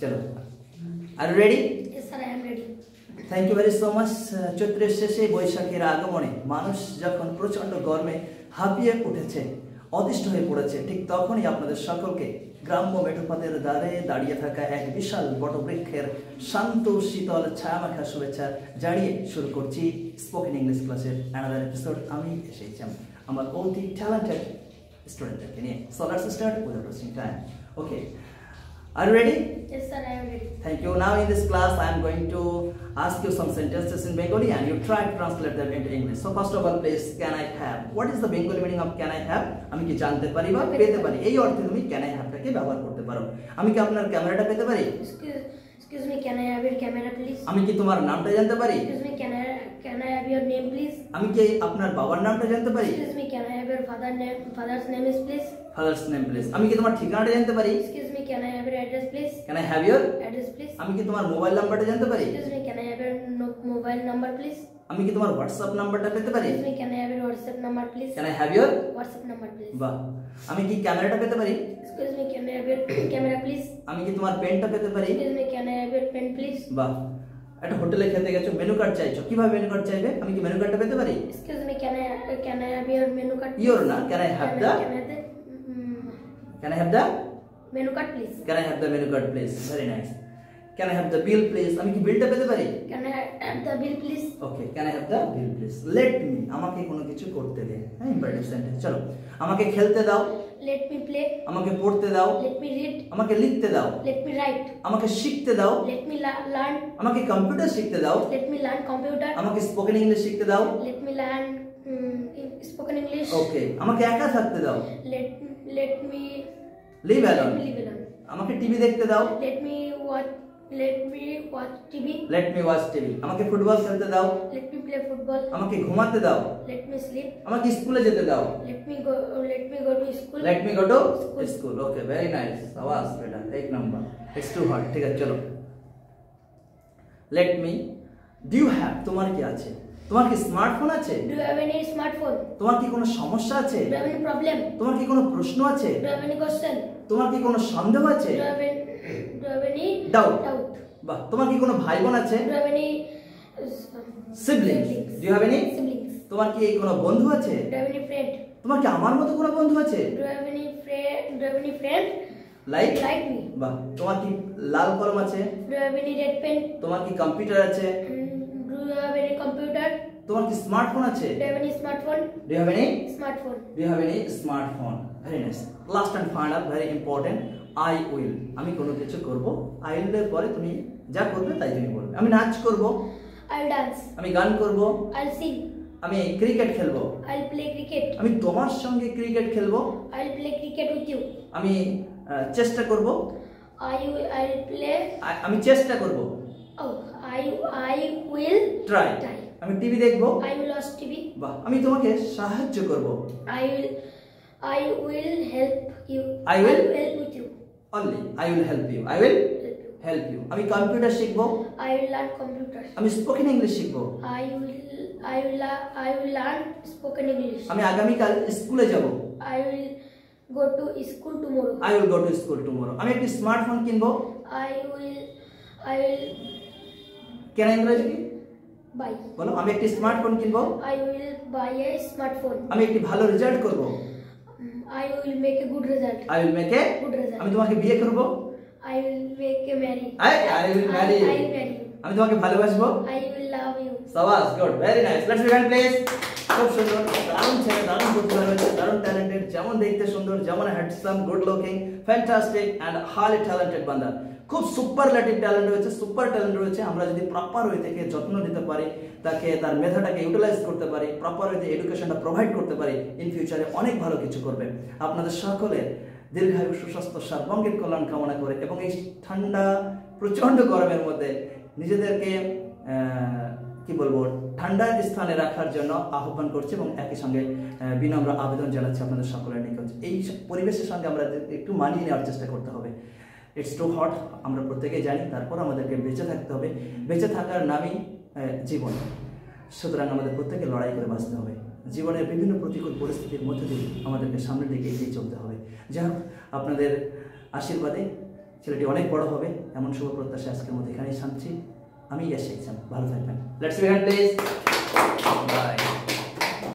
चलो, are you ready? Yes sir, I am ready. Thank you very so much. চৈত্রের শেষে বৈশাখের আগমনে মানুষ যখন প্রচন্ড গরমে হাঁপিয়ে উঠেছে, অতিষ্ঠ হয়ে পড়েছে, ঠিক তখনই আপনাদের সকলকে গ্রাম্য মেঠোপথের দ্বারে দাঁড়িয়ে থাকা এক বিশাল বটবৃক্ষের শান্ত শীতল ছায়ামাখা শুভেচ্ছা জানিয়ে শুরু করছি স্পোকেন ইংলিশ ক্লাসের অ্যানাদার এপিসোড। আমি এসেছি আমার অতি ট্যালেন্টেড স্টুডেন্টদেরকে নিয়ে। So let's start without wasting time. Okay, are you ready? Yes sir, I am ready. Thank you. Now in this class I am going to ask you some sentences in Bengali and you try to translate them into English. So first of all, please, can I have? What is the Bengali meaning of can I have? আমি কি জানতে পারি বা পেতে পারি, এই অর্থে তুমি can I have টাকে ব্যবহার করতে পারো। আমি কি আপনার ক্যামেরাটা পেতে পারি? Excuse me, can I have your camera please? আমি কি তোমার নামটা জানতে পারি? Excuse me, can I have your name please? আমি কি আপনার বাবার নামটা জানতে পারি? Excuse me, can I have your father's name is please? Father's name please. আমি কি তোমার ঠিকানাটা জানতে পারি? Excuse me, can I have your address please? Can I have your address please? আমি কি তোমার মোবাইল নাম্বারটা জানতে পারি? Excuse me, can I have your mobile number please? আমি কি তোমার হোয়াটসঅ্যাপ নাম্বারটা পেতে পারি? Excuse me, can I have your WhatsApp number please? Can I have your WhatsApp number please? বাহ। আমি কি ক্যামেরাটা পেতে পারি? Excuse me, can I have your camera please? আমি কি তোমার পেনটা পেতে পারি? Excuse me, can I have your pen please? বাহ। একটা হোটেলে খেতে গেছো, মেনু কার্ড চাইছো, কিভাবে মেনু কার্ড চাইবে? আমি কি মেনু কার্ডটা পেতে পারি? Excuse me, can I have your menu card? Your না, can I have the Can I have the menu card please? Can I have the menu card please? Very nice. Can I have the bill please? আমি কি বিলটা পেতে পারি? Can I have the bill please? Okay, can I have the bill please? Let me, আমাকে কোনো কিছু করতে দে। হ্যাঁ, ইম্পারেটিভ সেন্টেন্স। চলো, আমাকে খেলতে দাও। Let me play. আমাকে পড়তে দাও। Let me read. আমাকে লিখতে দাও। Let me write. আমাকে শিখতে দাও। Let me learn. আমাকে কম্পিউটার শিখতে দাও। Let me learn computer. আমাকে স্পোকেন ইংলিশ শিখতে দাও। Let me learn spoken English. ওকে, আমাকে একা থাকতে দাও। Let me live alone. live alone. আমাকে টিভি দেখতে দাও। Let me watch TV. Let me watch TV. আমাকে ফুটবল খেলতে দাও। Let me play football. আমাকে ঘুমাতে দাও। Let me sleep. আমাকে স্কুলে যেতে দাও। Let me go to school. Let me go to school. Okay, very nice. शाबाश बेटा, एक नंबर. It's too hard. ठीक है, चलो। Let me. Do you have? তোমার কি আছে? তোমার কি স্মার্টফোন আছে? Do you have any smartphone? তোমার কি কোনো সমস্যা আছে? Do you have any problem? তোমার কি কোনো প্রশ্ন আছে? Do you have any question? তোমার কি কোনো সন্দেহ আছে? Do you have any Doubt. doubt? বাহ। তোমার কি কোনো ভাই বোন আছে? Do you have any Siblings. Do you have any? siblings? তোমার কি কোনো বন্ধু আছে? Do you have any friend? তোমার কি আমার মতো কোনো বন্ধু আছে? Do you have any friend Like me? বাহ। তোমার কি লাল কলম আছে? Do you have any red pen? তোমার কি কম্পিউটার আছে? Do you have any computer? তোমার কি স্মার্টফোন আছে? Do you have any smartphone? Do you have any? Smartphone. Do you have any smartphone? Very nice. Last and final, very important. I will. আমি কোনো কিছু করব। I will এর পরে তুমি যা করবে তাই তুমি বলবে। আমি নাচ করব। I'll dance. আমি গান করব। I'll sing. আমি ক্রিকেট খেলবো। I'll play cricket. আমি তোমার সঙ্গে ক্রিকেট খেলবো। I'll play cricket with you. আমি চেষ্টা করব। I'll play. আমি চেষ্টা করব। Oh, I will try. আমি টিভি দেখব। I will watch TV. বাহ। আমি তোমাকে সাহায্য করব। I will help you. I will help with you. Only I will help you. I will help you. আমি কম্পিউটার শিখব। I will learn computer. আমি স্পোকেন ইংলিশ শিখব। I will learn spoken English. আমি আগামীকাল স্কুলে যাব। I will go to school tomorrow. I will go to school tomorrow. আমি একটি স্মার্টফোন কিনব। I will কেন ইংরেজি কি? buy. বলো, আমি একটি স্মার্টফোন কিনব। I will buy a smartphone. আমি একটি ভালো রেজাল্ট করব। I will make a good result. I will make a good result. আমি তোমাকে বিয়ে করব। I will make a marry. I will marry you. I will marry you. আমি তোমাকে ভালোবাসবো। I will love you. শাবাশ, good, very nice. Let's begin please. খুব সুন্দর, দারুণ ছেলে, দারুণ বুদ্ধি রয়েছে, দারুণ ট্যালেন্টেড, যেমন দেখতে সুন্দর, যেমন handsome, good looking, fantastic and highly talented বান্দা। খুব সুপারলেটিভ ট্যালেন্ট রয়েছে, সুপার ট্যালেন্ট রয়েছে। আমরা যদি প্রপার ওয়ে থেকে যত্ন নিতে পারি, তাকে তার মেধাটাকে ইউটিলাইজ করতে পারি, প্রপার ওয়েতে এডুকেশনটা প্রোভাইড করতে পারি, ইন ফিউচারে অনেক ভালো কিছু করবে। আপনাদের সকলের দীর্ঘায়ু, সুস্বাস্থ্য, সর্বাঙ্গীন কল্যাণ কামনা করে এবং এই ঠান্ডা প্রচন্ড গরমের মধ্যে নিজেদেরকে কি বলবো ঠান্ডা স্থানে রাখার জন্য আহ্বান করছি এবং একই সঙ্গে বিনম্র আবেদন জানাচ্ছি আপনাদের সকলের নিকট। এই পরিবেশের সঙ্গে আমরা একটু মানিয়ে নেওয়ার চেষ্টা করতে হবে। ইটস টু হট, আমরা প্রত্যেকেই জানি, তারপর আমাদেরকে বেঁচে থাকতে হবে। বেঁচে থাকার নামই জীবন, সুতরাং আমাদের প্রত্যেকে লড়াই করে বাঁচতে হবে। জীবনের বিভিন্ন প্রতিকূল পরিস্থিতির মধ্যে দিয়ে আমাদেরকে সামনের দিকে এগিয়ে চলতে হবে। যাই হোক, আপনাদের আশীর্বাদে ছেলেটি অনেক বড় হবে এমন শুভ প্রত্যাশা আজকের মধ্যে এখানেই শান্তি। আমি ইয়াস এক্সাম, ভালো থাকবেন। Let's begin please. বাই।